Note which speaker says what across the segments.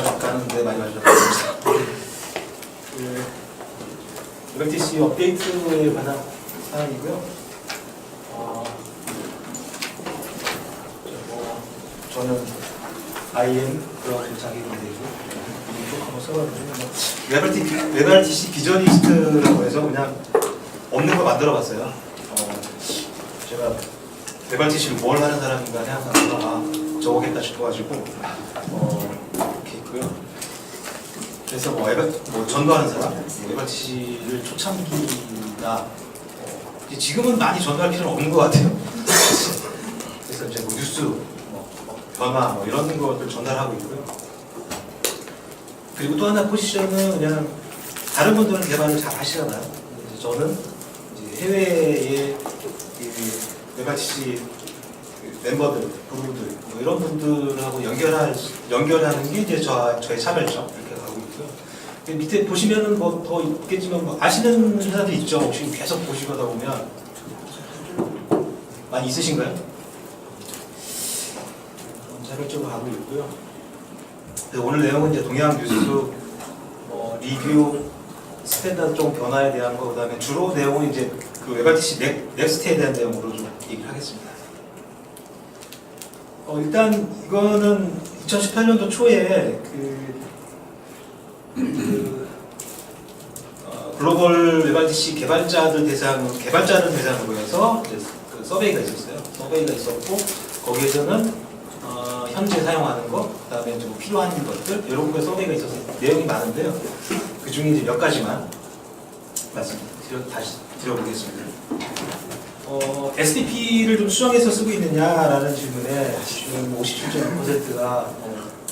Speaker 1: 가는데 많이 와주셔서 MLTC 업데이트에 관한 사항이고요. 저는 IM 그런 자기가 되고 이쪽 한번 써봤는데 MLTC 비전 리스트라고 해서 그냥 없는 거 만들어봤어요. 제가 MLTC를 뭘 하는 사람인가 생각하다가 적어겠다 싶어가지고 이렇게 있고요. 그래서 뭐 전도하는 사람, MLTC를 초창기나 지금은 많이 전도할 필요는 없는 것 같아요. 그래서 이제 뭐 뉴스, 변화 이런 것들 전달하고 있고요. 그리고 또 하나 포지션은 그냥 다른 분들은 개발을 잘 하시잖아요. 저는 이제 해외의 MLTC 멤버들, 부부들 이런 분들하고 연결하는 게 이제 저의 차별점 이렇게 가고 있고요. 밑에 보시면은 뭐 더 있겠지만 뭐 아시는 회사들 있죠. 혹시 계속 보시다 보면 많이 있으신가요? 차별점을 하고 있고요. 오늘 내용은 이제 동양 뉴스 리뷰 스탠다드 쪽 변화에 대한 거, 그다음에 주로 내용은 이제 그 MLTC 넥스트에 대한 내용으로 좀 얘기를 하겠습니다. 일단 이거는 2018년도 초에 글로벌 MLTC 개발자를 대상으로 해서 이제 그 서베이가 있었어요. 서베이가 있었고 거기에서는 현재 사용하는 것, 그다음에 좀 필요한 것들 이런 거에 서베이가 있어서 내용이 많은데요. 그 중에 이제 몇 가지만 다시 드려보겠습니다. SDP를 좀 수정해서 쓰고 있느냐라는 질문에 지금 57.6%가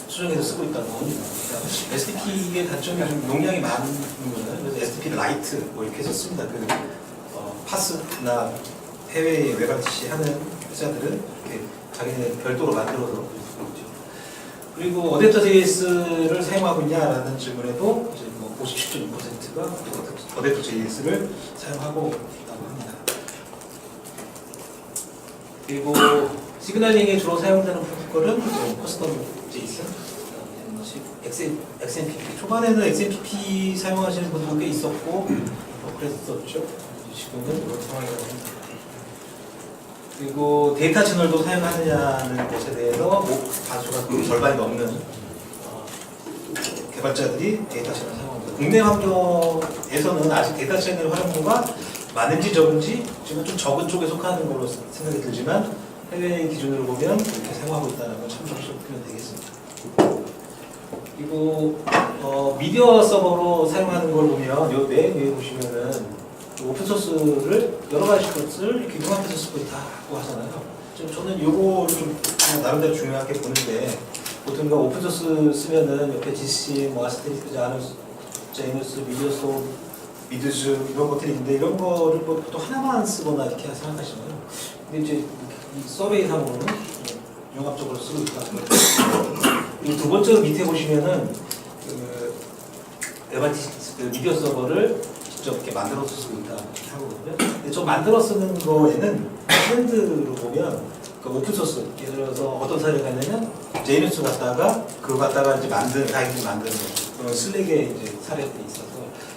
Speaker 1: 수정해서 쓰고 있다고 합니다. 그러니까 SDP의 단점이 좀 용량이 많은 거는 그래서 SDP 라이트 뭐 이렇게 썼습니다. 파스나 해외에 MLTC 하는 회사들은 이렇게 자기네 별도로 만들어서 쓰고 있죠. 그리고 어댑터 JS를 사용하고 있냐라는 질문에도 이제 뭐 57.6%가 어댑터 JS를 사용하고 있다고 합니다. 그리고 시그널링에 주로 사용되는 프로토콜은 커스텀 JSON, XMPP. 초반에는 XMPP 사용하시는 분들도 꽤 있었고 그랬었죠. 지금은 이런 상황이라고 합니다. 그리고 데이터 채널도 사용하느냐는 것에 대해서 다수가 절반이 넘는 개발자들이 데이터 채널 사용합니다. 국내 환경에서는 아직 데이터 채널 활용도가 많은지 적은지 지금 좀 적은 쪽에 속하는 걸로 생각이 들지만 해외 기준으로 보면 이렇게 사용하고 있다는 건 참조해서 보면 되겠습니다. 그리고 미디어 서버로 사용하는 걸 보면 이 맨 위에 보시면은 오픈소스를 여러 가지 것을 이렇게 융합해서 쓰고 있다고 하잖아요. 저는 이거를 좀 나름대로 중요하게 보는데 보통 오픈소스 쓰면은 옆에 GC, 뭐 아스테리스크, 제이너스, 미디어소, 미드즈 이런 것들이 있는데 이런 거를 보통 하나만 쓰거나 이렇게 생각하시나요? 근데 이제 이 서베이 상으로는 융합적으로 쓰고 있다. 그리고 두 번째로 밑에 보시면은 MLTC 미디어 서버를 직접 이렇게 만들어서 쓰고 있다 이렇게 하거든요. 근데 저 만들어 쓰는 거에는 트렌드로 보면 그 오픈소스, 예를 들어서 어떤 사례가 있냐면 제이너스 갖다가 그거 갖다가 이제 다이렉트 만드는 거, 그런 슬랙의 이제 사례들이 있어서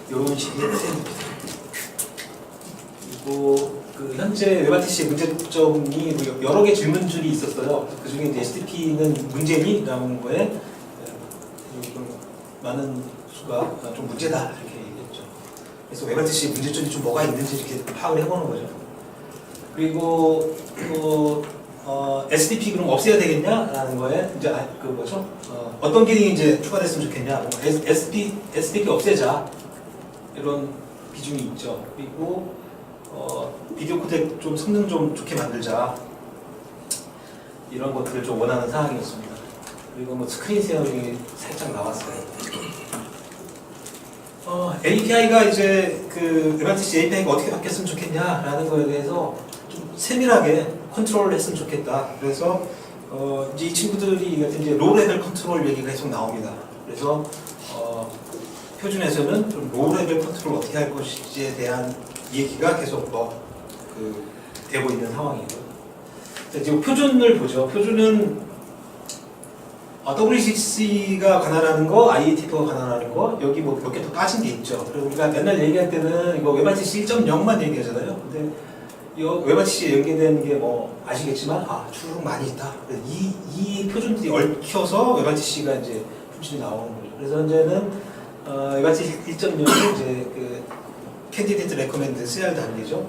Speaker 1: 이런 식의 트렌드입니다. 그리고 현재 MLTC의 문제점이 여러 개 질문줄이 있었어요. 그 중에 이제 SDP는 문제니? 라는 거에 좀 많은 수가 좀 문제다 이렇게 얘기했죠. 그래서 MLTC 문제점이 좀 뭐가 있는지 이렇게 파악을 해보는 거죠. 그리고 SDP 그럼 없애야 되겠냐라는 거에 이제 어떤 기능이 이제 추가됐으면 좋겠냐? SDP 없애자 이런 비중이 있죠. 그리고 비디오 코덱 좀 성능 좀 좋게 만들자 이런 것들을 좀 원하는 사항이었습니다. 그리고 뭐 스크린 쉐어링이 살짝 나왔어요. API가 이제 MLTC API가 어떻게 바뀌었으면 좋겠냐라는 거에 대해서 좀 세밀하게 컨트롤을 했으면 좋겠다. 그래서 이제 이 친구들이 이제 로우 레벨 컨트롤 얘기가 계속 나옵니다. 그래서 표준에서는 좀 로우 레벨 컨트롤 어떻게 할 것인지에 대한 얘기가 계속 되고 있는 상황이고요. 이제 표준을 보죠. 표준은 WCC가 관할하는 거, IETF가 관할하는 거, 여기 뭐 몇 개 더 빠진 게 있죠. 그리고 우리가 맨날 얘기할 때는 이거 WebRTC 1.0만 얘기하잖아요. 근데 이 WebRTC에 연계된 게 뭐 아시겠지만 주로 많이 있다. 이 표준들이 얽혀서 WebRTC가 이제 품질이 나오는 거죠. 그래서 현재는 WebRTC 1.0은 이제 그 캔디데이트 레코멘드 CR 단계죠.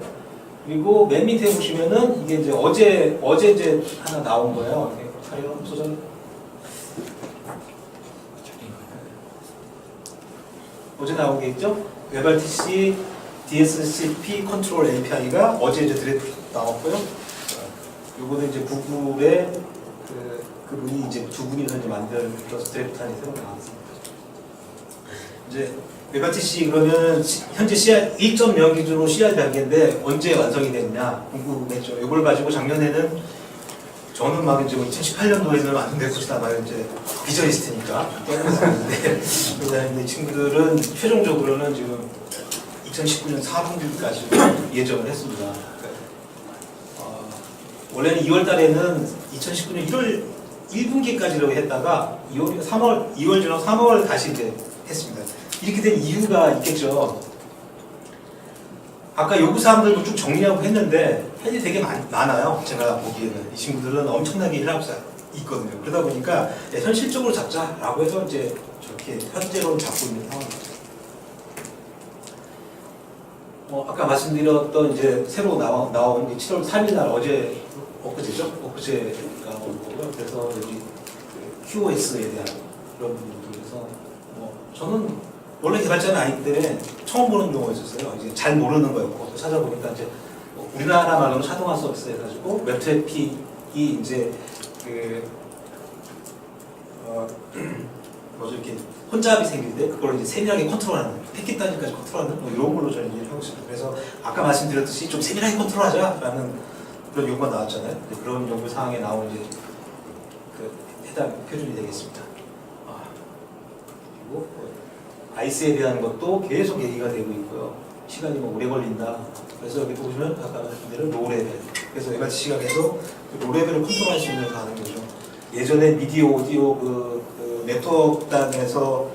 Speaker 1: 그리고 맨 밑에 보시면은 이게 이제 어제 이제 하나 나온 거예요. 촬영 소절. 어제 나온 게 있죠? WebRTC DSCP 컨트롤 API가 어제 이제 드래프트 나왔고요. 요거는 이제 구글의 그분이 이제 두 분이서 이제 만들어서 드래프트안이 새로 나왔습니다. 이제 WebRTC 그러면 현재 CR 1.0 기준으로 CR 단계인데 언제 완성이 됐냐 궁금했죠. 이걸 가지고 작년에는 저는 막 이제 2018년도에는 완성될 것이다 막 이제 비저리스트니까 떠나서 하는데 이 친구들은 최종적으로는 지금 2019년 4분기까지 예정을 했습니다. 원래는 2월 달에는 2019년 1월 1분기까지라고 했다가 2월 지나서 3월 다시 이제 했습니다. 이렇게 된 이유가 있겠죠. 아까 요구사항들도 쭉 정리하고 했는데 할 일이 되게 많아요. 제가 보기에는 이 친구들은 엄청나게 일하고 있거든요. 그러다 보니까 현실적으로 잡자라고 해서 이제 저렇게 현재로 잡고 있는 상황이죠. 아까 말씀드렸던 이제 새로 나온 7월 3일 날 엊그제가 나온 거고요. 그래서 여기 QoS에 대한 그런 부분들에서 저는 원래 개발자는 아니기 때문에 처음 보는 용어였었어요. 이제 잘 모르는 거였고 찾아보니까 이제 우리나라 말로는 자동화 서비스 해가지고 웹 트래픽이 이제 뭐죠 이렇게 혼잡이 생길 때 그걸 이제 세밀하게 컨트롤하는 패킷 단위까지 컨트롤하는 이런 걸로 저는 이해를 하고 있습니다. 그래서 아까 말씀드렸듯이 좀 세밀하게 컨트롤하자라는 그런 요구가 나왔잖아요. 그런 요구 사항에 나온 이제 해당 표준이 되겠습니다. 그리고 아이스에 대한 것도 계속 얘기가 되고 있고요. 시간이 오래 걸린다. 그래서 여기 보시면 아까 말씀드린 대로 로레벨. 그래서 WebRTC가 계속 로레벨을 컨트롤할 수 있는 가는 거죠. 예전에 미디어, 오디오 네트워크단에서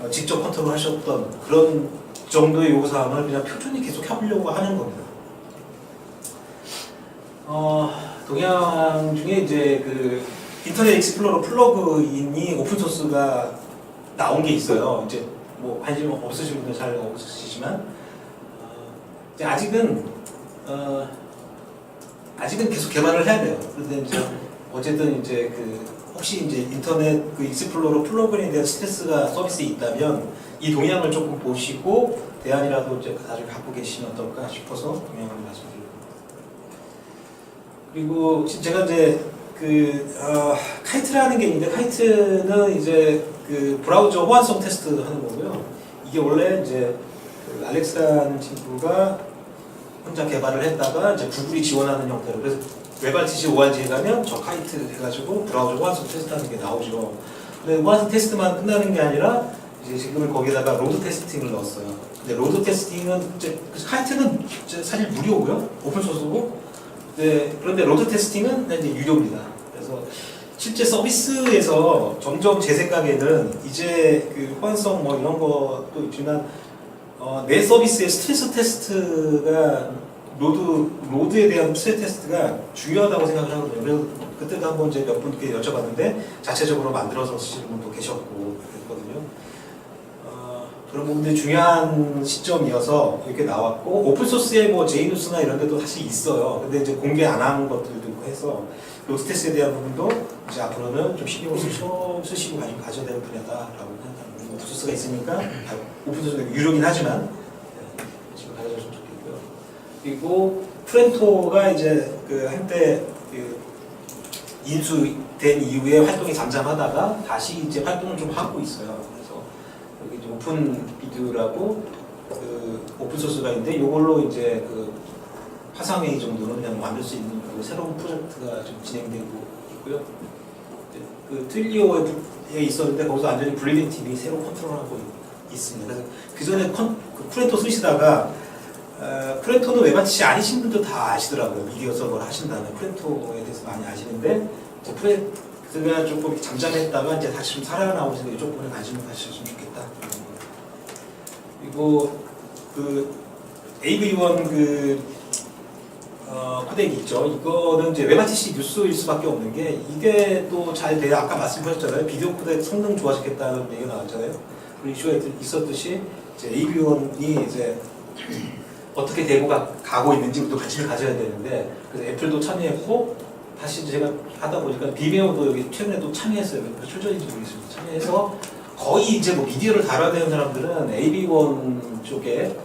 Speaker 1: 직접 컨트롤하셨던 그런 정도의 요구사항을 그냥 표준이 계속 해보려고 하는 겁니다. 동향 중에 이제 인터넷 익스플로러 플러그인이 오픈소스가 나온 게 있어요. 이제 뭐 관심 없으신 분들 잘 없으시지만 이제 아직은 계속 개발을 해야 돼요. 그런데 이제 어쨌든 이제 혹시 이제 인터넷 익스플로러 플러그인에 대한 스트레스가 서비스에 있다면 이 동향을 조금 보시고 대안이라도 이제 나중에 갖고 계시면 어떨까 싶어서 동향을 말씀드립니다. 그리고 제가 이제 카이트라는 게 있는데 카이트는 이제 브라우저 호환성 테스트 하는 거고요. 이게 원래 이제 알렉스라는 친구가 혼자 개발을 했다가 이제 구글이 지원하는 형태로 그래서 WebRTC ORG에 가면 저 카이트 해가지고 브라우저 호환성 테스트하는 게 나오죠. 근데 호환성 테스트만 끝나는 게 아니라 이제 지금 거기다가 로드 테스팅을 넣었어요. 근데 로드 테스팅은 이제 카이트는 사실 무료고요, 오픈 소스고. 그런데 로드 테스팅은 이제 유료입니다. 그래서 실제 서비스에서 점점 제 생각에는 이제 호환성 뭐 이런 것도 있지만 내 서비스의 스트레스 테스트가 로드에 대한 스트레스 테스트가 중요하다고 생각을 하거든요. 그래서 그때도 한번 이제 몇 분께 여쭤봤는데 자체적으로 만들어서 쓰시는 분도 계셨고 그랬거든요. 그런 부분들이 중요한 시점이어서 이렇게 나왔고 오픈소스에 뭐 제이누스나 이런 데도 사실 있어요. 근데 이제 공개 안 한 것들도 있고 해서 로드 테스트에 대한 부분도 이제 앞으로는 좀 신경을 쓰시고 가져야 될 분야다라고 생각합니다. 오픈소스가 있으니까 오픈소스가 유료긴 하지만 지금 가져줬으면 좋겠고요. 그리고 프렌토가 이제 한때 인수된 이후에 활동이 잠잠하다가 다시 이제 활동을 좀 하고 있어요. 그래서 여기 이제 오픈 비드라고 오픈 소스가 있는데 이걸로 이제 화상회의 정도는 그냥 만들 수 있는 새로운 프로젝트가 좀 진행되고 있고요. 트윌리오에 있었는데 거기서 완전히 블리딩 팀이 새로 컨트롤하고 있습니다. 그래서 그 전에 프렌토 쓰시다가 프렌토는 웹RTC 아니신 분들 다 아시더라고요. 미디어 서버를 하신 다음에 프렌토에 대해서 많이 아시는데 그가 조금 잠잠했다가 이제 다시 좀 살아나오고 있는데 이쪽 부분에 관심을 가지셨으면 좋겠다. 그리고 그 AV1 코덱이 있죠. 이거는 이제 웹RTC 뉴스일 수밖에 없는 게 이게 또 잘 돼야 아까 말씀하셨잖아요. 비디오 코덱 성능 좋아지겠다는 얘기가 나왔잖아요. 그 이슈가 있었듯이 이제 AV1이 이제 어떻게 되고 가고 있는지부터 관심을 가져야 되는데 그래서 애플도 참여했고 다시 제가 하다 보니까 비메오도 여기 최근에 또 참여했어요. 출전인지 모르겠습니다. 참여해서 거의 이제 뭐 미디어를 다뤄야 되는 사람들은 AV1 쪽에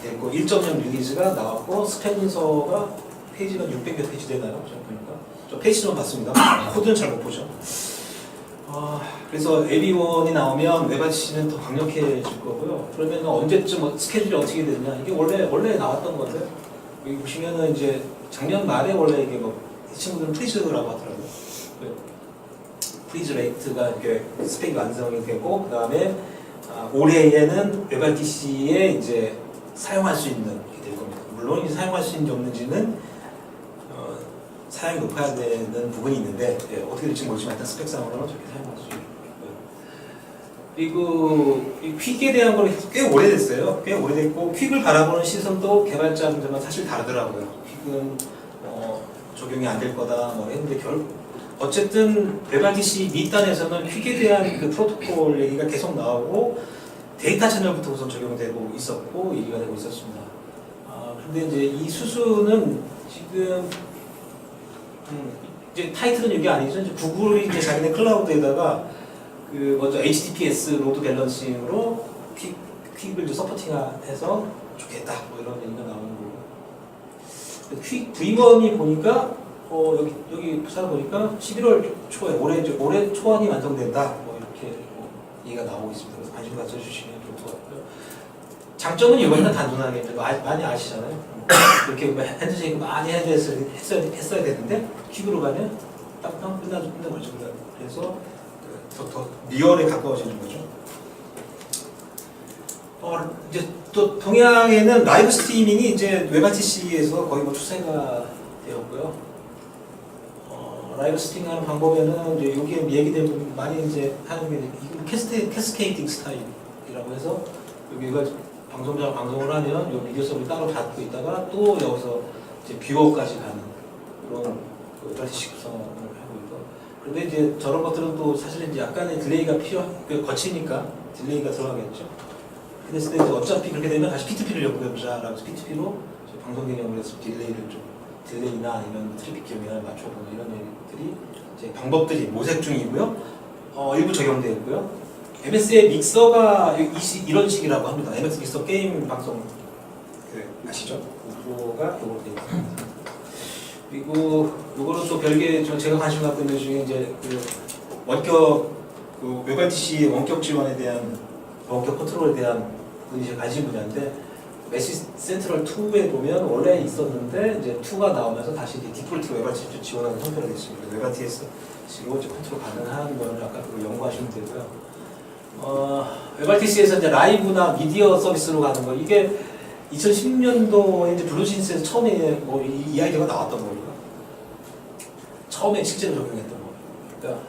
Speaker 1: 됐고 1.0 리리즈가 나왔고 스펜서가 페이지가 600여 페이지 되나요? 제가 보니까 저 페이지만 봤습니다. 코드는 잘 못 보죠. 그래서 AV1이 나오면 웹RTC는 더 강력해질 거고요. 그러면 언제쯤 스케줄이 어떻게 되느냐? 이게 원래 나왔던 건데 여기 보시면은 이제 작년 말에 원래 이게 이 친구들은 프리즈라고 하더라고요. 프리즈 레이트가 이렇게 스펙이 완성이 되고 그 다음에 올해에는 웹RTC에 이제 사용할 수 있는 게 될 겁니다. 물론 이제 사용할 수 있는지 없는지는 사양이 높아야 되는 부분이 있는데 어떻게 될지 모르지만 일단 스펙상으로는 저렇게 사용할 수 있고요. 그리고 이 퀵에 대한 걸 꽤 오래됐어요. 꽤 오래됐고 퀵을 바라보는 시선도 개발자분들만 사실 다르더라고요. 퀵은 적용이 안 될 거다 뭐 했는데 어쨌든 웹RTC 밑단에서는 퀵에 대한 그 프로토콜 얘기가 계속 나오고 데이터 채널부터 우선 적용되고 있었고 얘기가 되고 있었습니다. 근데 이제 이 수수는 지금 이제 타이틀은 이게 아니죠. 이제 구글이 이제 자기네 클라우드에다가 그 먼저 HTTPS 로드 밸런싱으로 퀵을 이제 서포팅해서 좋겠다 뭐 이런 얘기가 나오는 거고. 퀵 V1이 보니까 여기 찾아보니까 11월 초에 올해 초안이 완성된다 뭐 이렇게 얘기가 나오고 있습니다. 그래서 관심 가져주시면 좋을 것 같고요. 장점은 이거는 단순하게 많이 아시잖아요. 이렇게 핸드쉐이크 많이 했어야 되는데 퀵으로 가면 딱딱 끝나버리죠. 그래서 더 리얼에 가까워지는 거죠. 이제 또 동양에는 라이브 스트리밍이 이제 웹RTC에서 거의 추세가 되었고요. 라이브 스트리밍하는 방법에는 이제 여기에 얘기된 부분 많이 이제 하는 게 캐스케이딩 스타일이라고 해서 여기가 방송자가 방송을 하면 이 미디어 서버를 따로 닫고 있다가 또 여기서 이제 뷰어까지 가는 그런 웹RTC 구성을 하고 있고. 그런데 이제 저런 것들은 또 사실 이제 약간의 딜레이가 거치니까 딜레이가 들어가겠죠. 그랬을 때 이제 어차피 그렇게 되면 다시 P2P를 연구해보자라고 해서 P2P로 방송 개념을 해서 딜레이나 아니면 트래픽 기억이나 맞춰보는 이런 얘기들이 이제 방법들이 모색 중이고요. 일부 적용되어 있고요. MS의 믹서가 이런 식이라고 합니다. MS 믹서 게임 방송 아시죠? 그거가 요거 되어 있습니다. 그리고 요거는 또 별개 제가 관심 갖고 있는 중에 이제 원격 웹RTC 원격 지원에 대한 원격 컨트롤에 대한 분이 관심 분야인데 메시 센트럴 2에 보면 원래 있었는데 이제 2가 나오면서 다시 이제 디폴트 웹RTC 지원하는 형태로 되어 있습니다. 웹RTC로 이제 컨트롤 가능한 거를 아까 그거 연구하시면 되고요. 웹RTC에서 이제 라이브나 미디어 서비스로 가는 거 이게 2010년도에 이제 블루진스에서 처음에 이 아이디어가 나왔던 거예요. 처음에 실제로 적용했던 거예요. 그러니까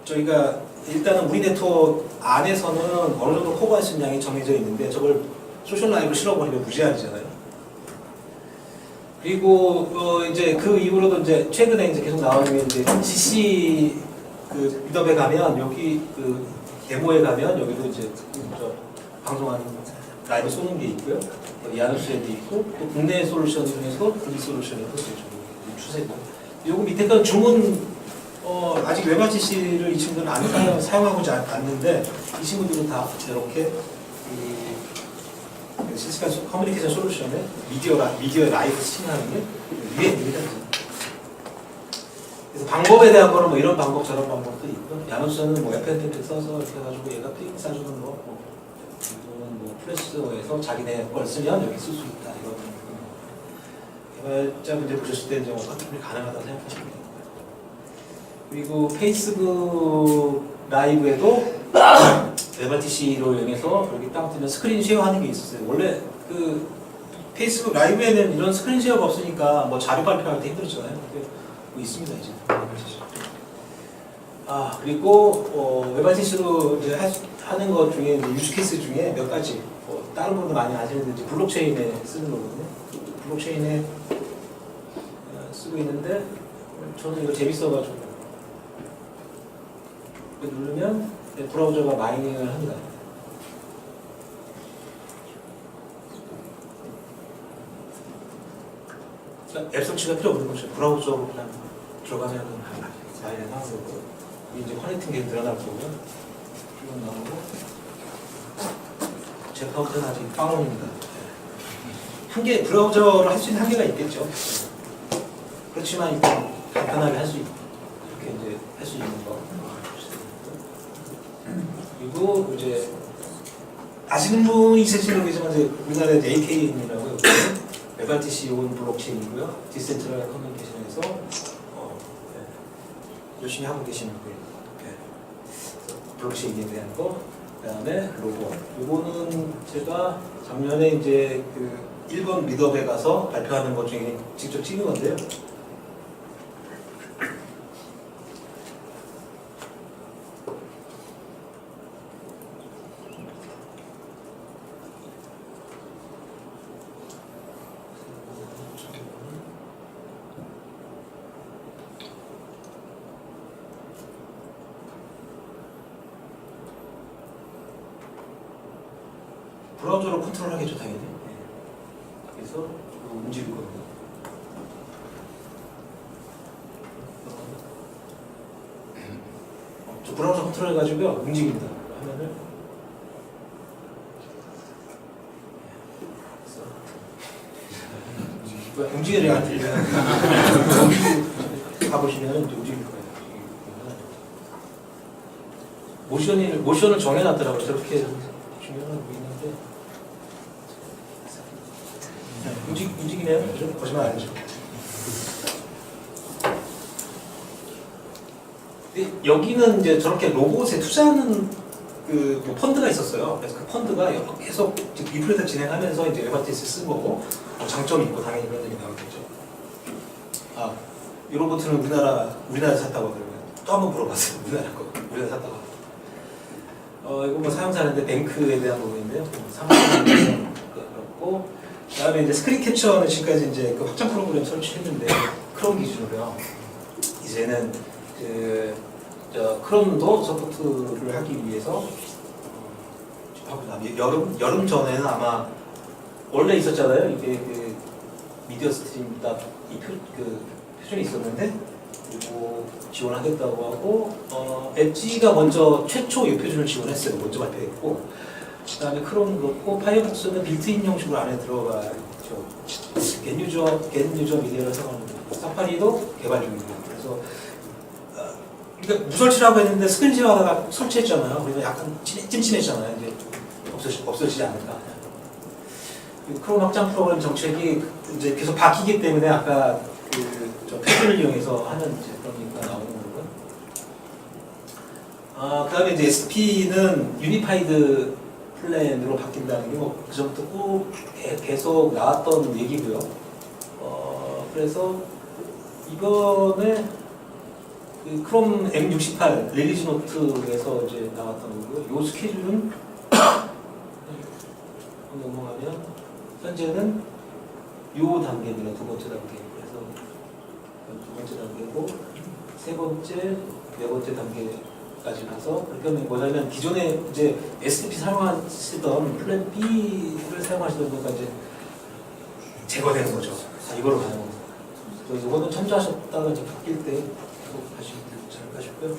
Speaker 1: 저희가 일단은 우리 네트워크 안에서는 어느 정도 커버할 수 있는 양이 정해져 있는데 저걸 소셜 라이브를 실어버리면 무제한이잖아요. 그리고 이제 그 이후로도 이제 최근에 이제 계속 나오는 게 이제 GC 그 미더에 가면 여기 그 데모에 가면 여기도 이제 방송하는 라이브 쏘는 게 있고요. 야누스에도 있고 또 국내 솔루션 중에서 국내 솔루션에도 추세고. 요거 밑에 건 주문 아직 웹RTC를 이 친구들은 안 사용하고 않는데 이 친구들은 다 이렇게 실시간 커뮤니케이션 솔루션에 미디어 라이브 스팅하는 게 위에 있습니다. 그래서 방법에 대한 거는 뭐 이런 방법 저런 방법도 있고 야노스는 뭐 FFmpeg 써서 이렇게 해가지고 얘가 픽 싸주는 거 이거는 뭐 플래시에서 자기네 걸 쓰면 여기 쓸 수 있다 이런 개발자분들 보셨을 때 이제 어떻게 가능하다고 생각하시면 됩니다. 그리고 페이스북 라이브에도 웹RTC로 이용해서 여기 딱 뜨면 스크린 쉐어하는 게 있었어요. 원래 그 페이스북 라이브에는 이런 스크린 쉐어가 없으니까 뭐 자료 발표할 때 힘들었잖아요. 근데 뭐 있습니다 이제. 그리고 웹아티스트로 이제 하는 것 중에 이제 유즈 케이스 중에 몇 가지 다른 분들 많이 아시는 이제 블록체인에 쓰는 거거든요. 블록체인에 쓰고 있는데 저는 이거 재밌어가지고 누르면 브라우저가 마이닝을 합니다. 그러니까 앱 설치가 필요 없는 거죠. 브라우저로 그냥 들어가면 마이닝 하는 거고 이제 커넥팅 게 늘어날 거고요. 이건 나오고 제 카운트는 아직 빵원입니다. 한계 브라우저를 할 수 있는 한계가 있겠죠. 그렇지만 일단 간편하게 할 수 있고 이렇게 이제 할 수 있는 거. 그리고 이제 아시는 분이 있을지 모르겠지만 이제 우리나라에 AKN이라고요. 웹RTC 온 블록체인이고요. 디센트럴 커뮤니케이션에서 열심히 하고 계시는 분이에요. 블록체인에 대한 거. 그다음에 로고. 요거는 제가 작년에 이제 그 일본 미드업에 가서 발표하는 것 중에 직접 찍은 건데요. 브라우저로 컨트롤하겠죠, 당연히. 그래서 움직일 겁니다. 저 브라우저 컨트롤 해가지고요, 움직입니다. 화면을. 움직이려 안 들려요. 가보시면 움직일 거예요. 모션을 정해놨더라고요. 저렇게 중요한 거 있는데. 움직이네요. 좀 거짓말 아니죠. 여기는 이제 저렇게 로봇에 투자하는 그 펀드가 있었어요. 그래서 그 펀드가 계속 리플레이터 진행하면서 이제 웹아티스트 쓴 거고 장점이 있고 당연히 그런 얘기 나오겠죠. 이 로봇은 우리나라 샀다고 하더라고요. 또 한 번 물어봤어요. 우리나라 샀다고. 이거 뭐 사용사인데 뱅크에 대한 부분인데요. 사용자는 그렇고. 그다음에 이제 스크린 캡처는 지금까지 이제 그 확장 프로그램 설치했는데 크롬 기준으로요. 이제는 크롬도 서포트를 하기 위해서 여름 전에는 아마 원래 있었잖아요. 이게 그 미디어 스트림 그 표준이 있었는데 그리고 지원하겠다고 하고 엣지가 먼저 최초 이 표준을 지원했어요. 먼저 발표했고. 그다음에 크롬 그렇고 파이어폭스는 빌트인 형식으로 안에 들어가 있죠. 겐유저 미디어를 사용합니다. 사파리도 개발 중입니다. 그래서 그러니까 무설치라고 했는데 스크린시하다가 설치했잖아요. 그래서 약간 찜찜했잖아요. 이제 없어지지 않을까. 크롬 확장 프로그램 정책이 이제 계속 바뀌기 때문에 아까 저 패턴을 이용해서 하는 이제 그런 얘기가 나오는 거고요. 그다음에 이제 SP는 유니파이드 플랜으로 바뀐다는 게 뭐 그전부터 꼭 계속 나왔던 얘기고요. 그래서 이번에 그 크롬 M68 릴리즈 노트에서 이제 나왔던 거고요. 이 스케줄은 넘어가면 현재는 이 단계입니다. 두 번째 단계. 그래서 두 번째 단계고 세 번째, 네 번째 단계까지 가서 그러니까 뭐냐면 기존에 이제 SDP 사용하시던 플랜 B를 사용하시던 거가 이제 제거되는 거죠. 이걸로 가는 겁니다. 그래서 이거는 참조하셨다가 이제 바뀔 때 가시면 잘 가시고요.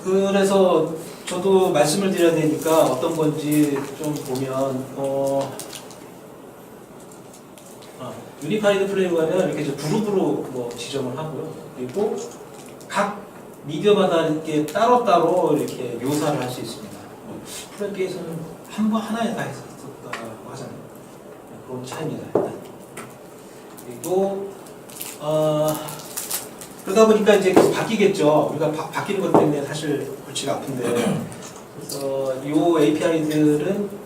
Speaker 1: 그래서 저도 말씀을 드려야 되니까 어떤 건지 좀 보면 유니파이드 플레이로 가면 이렇게 그룹으로 뭐 지정을 하고요. 그리고 각 미디어마다 이렇게 따로따로 이렇게 묘사를 할 수 있습니다. 플랜 B에서는 하나에 다 했었다고 하잖아요. 그런 차이입니다. 그리고 그러다 보니까 이제 계속 바뀌겠죠. 우리가 바뀌는 것 때문에 사실 골치가 아픈데 그래서 이 API들은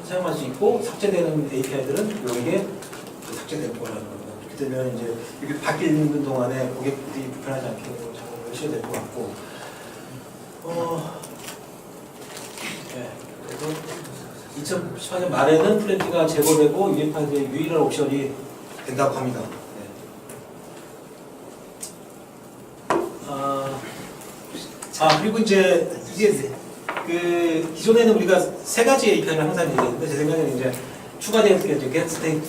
Speaker 1: 사용할 수 있고 삭제되는 API들은 이게 삭제될 거라는 겁니다. 그렇게 되면 이제 이렇게 바뀌는 동안에 고객들이 불편하지 않게 작업을 하셔야 될 것 같고, 네. 그래서 2018년 말에는 플래티가 제거되고 UEFI의 유일한 옵션이 된다고 합니다. 그리고 이제 이게 그 기존에는 우리가 세 가지 API를 항상 얘기했는데 제 생각에는 이제 추가된 게 이제 get state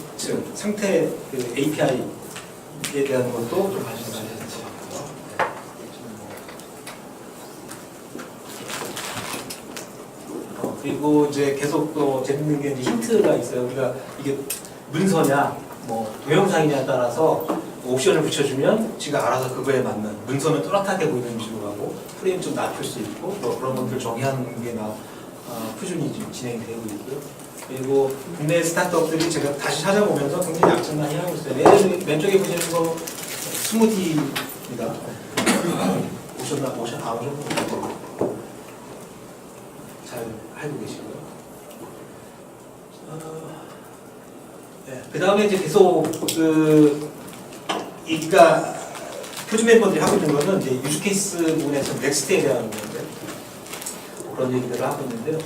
Speaker 1: 상태 그 API에 대한 것도 좀 관심 가져야 될 것 같고요. 그리고 이제 계속 또 재밌는 게 이제 힌트가 있어요. 우리가 이게 문서냐 뭐 동영상이냐에 따라서 옵션을 붙여주면 지가 알아서 그거에 맞는 문서는 또렷하게 보이는 식으로 하고 프레임 좀 낮출 수 있고 뭐 그런 것들 정의하는 게 꾸준히 지금 진행이 되고 있고요. 그리고 국내 스타트업들이 제가 다시 찾아보면서 굉장히 약점 많이 하고 있어요. 왼쪽에 보시는 거 스무디입니다. 오션 잘 알고 계시고요. 네. 그 다음에 이제 계속 그러니까 표준 멤버들이 하고 있는 거는 이제 유즈 케이스 부분에서 넥스트에 대한 건데 그런 얘기들을 하고 있는데요.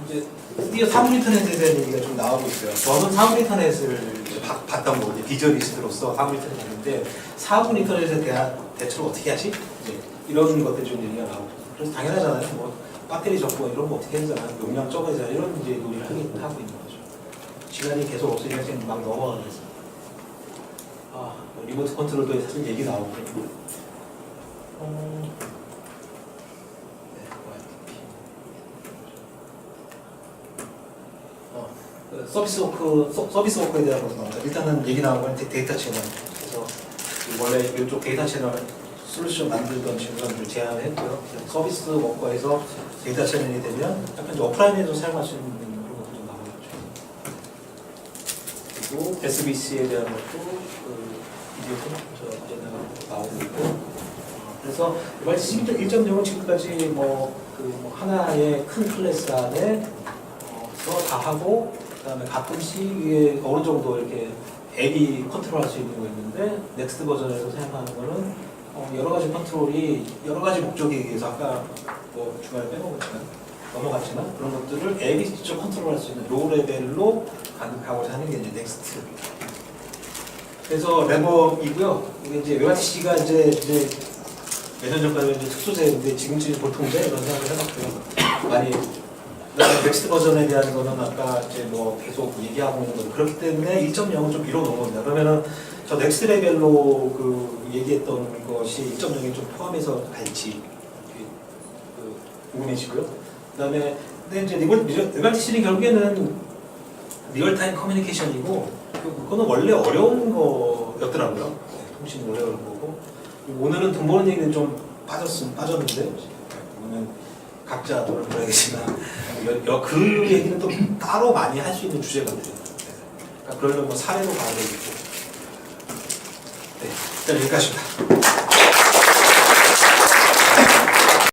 Speaker 1: 이제 드디어 사물 인터넷에 대한 얘기가 좀 나오고 있어요. 저는 사물 인터넷을 봤던 거거든요. 비저니스트로서 사물 인터넷을 봤는데 사물 인터넷에 대한 대처를 어떻게 하지? 이제 이런 것들이 좀 얘기가 나오고 그래서 당연하잖아요. 뭐 배터리 적고 이런 거 어떻게 하잖아. 용량 적어야 이런 이제 논의를 하고 있는 거죠. 시간이 계속 없으니까 지금 막 넘어가겠습니다. 리모트 컨트롤도 사실 얘기 나오고. 서비스 워크에 대한 것도 나옵니다. 일단은 얘기 나온 건 데이터 채널. 그래서 원래 이쪽 데이터 채널 솔루션 만들던 친구들을 제안을 했고요. 서비스 워커에서 데이터 채널이 되면 약간 이제 오프라인에도 사용할 수 있는 그런 것도 좀 나오겠죠. 그리고 SBC에 대한 것도 비디오 콘텐츠 나오고 있고. 그래서 이번 1.0은 지금까지 하나의 큰 클래스 안에 다 하고 그다음에 가끔씩 이게 어느 정도 이렇게 앱이 컨트롤할 수 있는 거 있는데 넥스트 버전에서 사용하는 거는 여러 가지 컨트롤이 여러 가지 목적에 의해서 아까 뭐 중간에 넘어갔지만 그런 것들을 앱이 직접 컨트롤할 수 있는 로우 레벨로 가고자 하는 게 이제 넥스트. 그래서 랩업이고요. 이게 이제 웨바티C가 이제 몇 년 전까지 이제 특수제인데 지금쯤 보통제 이런 생각을 해봤고요. 많이 넥스트 버전에 대한 거는 아까 이제 뭐 계속 얘기하고 있는 거죠. 그렇기 때문에 1.0은 좀 미뤄 놓은 겁니다. 그러면은 저 넥스트 레벨로 그 얘기했던 것이 1.0에 좀 포함해서 갈지 궁금해지고요. 그다음에 근데 이제 리버티시는 결국에는 리얼타임 커뮤니케이션이고 그거는 원래 어려운 거였더라고요. 통신이 원래 어려운 거고 오늘은 돈 버는 얘기는 좀 빠졌는데 오늘 각자 돈을 벌어야겠지만 그 얘기는 또 따로 많이 할 수 있는 주제 같아요. 그러니까 그러려면 사례로 가야 되겠고. 네, 일단 여기까지입니다.